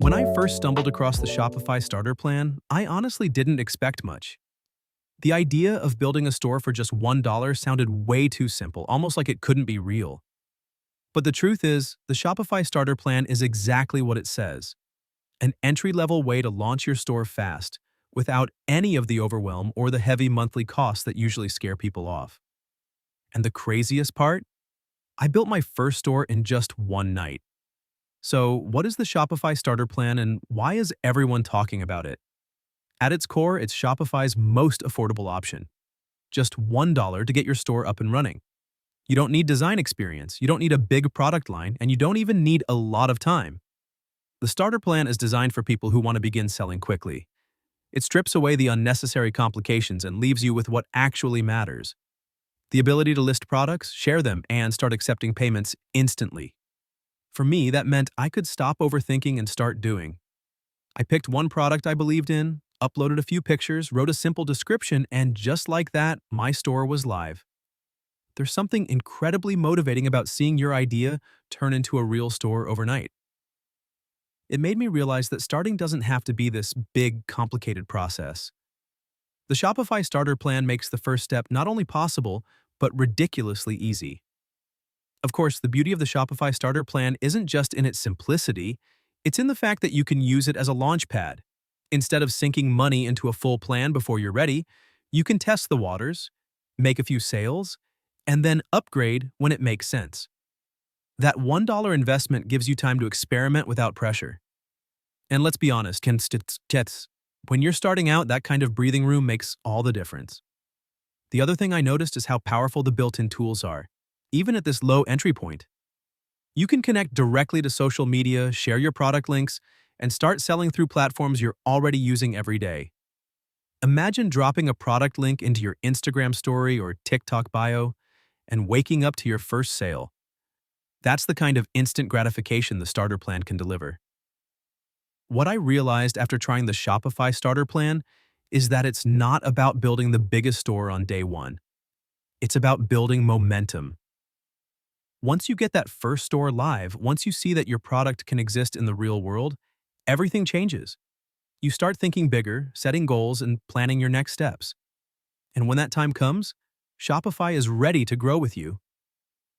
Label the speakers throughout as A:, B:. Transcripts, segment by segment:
A: When I first stumbled across the Shopify Starter Plan, I honestly didn't expect much. The idea of building a store for just $1 sounded way too simple, almost like it couldn't be real. But the truth is, the Shopify Starter Plan is exactly what it says: an entry-level way to launch your store fast, without any of the overwhelm or the heavy monthly costs that usually scare people off. And the craziest part? I built my first store in just one night. So, what is the Shopify Starter Plan and why is everyone talking about it? At its core, it's Shopify's most affordable option. Just $1 to get your store up and running. You don't need design experience, you don't need a big product line, and you don't even need a lot of time. The starter plan is designed for people who want to begin selling quickly. It strips away the unnecessary complications and leaves you with what actually matters: the ability to list products, share them, and start accepting payments instantly. For me, that meant I could stop overthinking and start doing. I picked one product I believed in, uploaded a few pictures, wrote a simple description, and just like that, my store was live. There's something incredibly motivating about seeing your idea turn into a real store overnight. It made me realize that starting doesn't have to be this big, complicated process. The Shopify Starter Plan makes the first step not only possible, but ridiculously easy. Of course, the beauty of the Shopify Starter Plan isn't just in its simplicity, it's in the fact that you can use it as a launch pad. Instead of sinking money into a full plan before you're ready, you can test the waters, make a few sales, and then upgrade when it makes sense. That $1 investment gives you time to experiment without pressure. And let's be honest, when you're starting out, that kind of breathing room makes all the difference. The other thing I noticed is how powerful the built-in tools are, even at this low entry point. You can connect directly to social media, share your product links, and start selling through platforms you're already using every day. Imagine dropping a product link into your Instagram story or TikTok bio and waking up to your first sale. That's the kind of instant gratification the starter plan can deliver. What I realized after trying the Shopify Starter Plan is that it's not about building the biggest store on day one. It's about building momentum. Once you get that first store live, once you see that your product can exist in the real world, everything changes. You start thinking bigger, setting goals, and planning your next steps. And when that time comes, Shopify is ready to grow with you.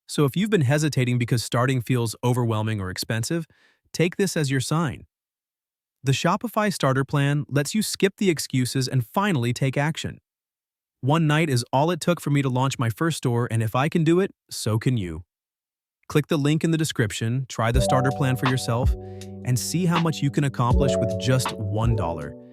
A: So if you've been hesitating because starting feels overwhelming or expensive, take this as your sign. The Shopify Starter Plan lets you skip the excuses and finally take action. One night is all it took for me to launch my first store, and if I can do it, so can you. Click the link in the description, try the starter plan for yourself, and see how much you can accomplish with just $1.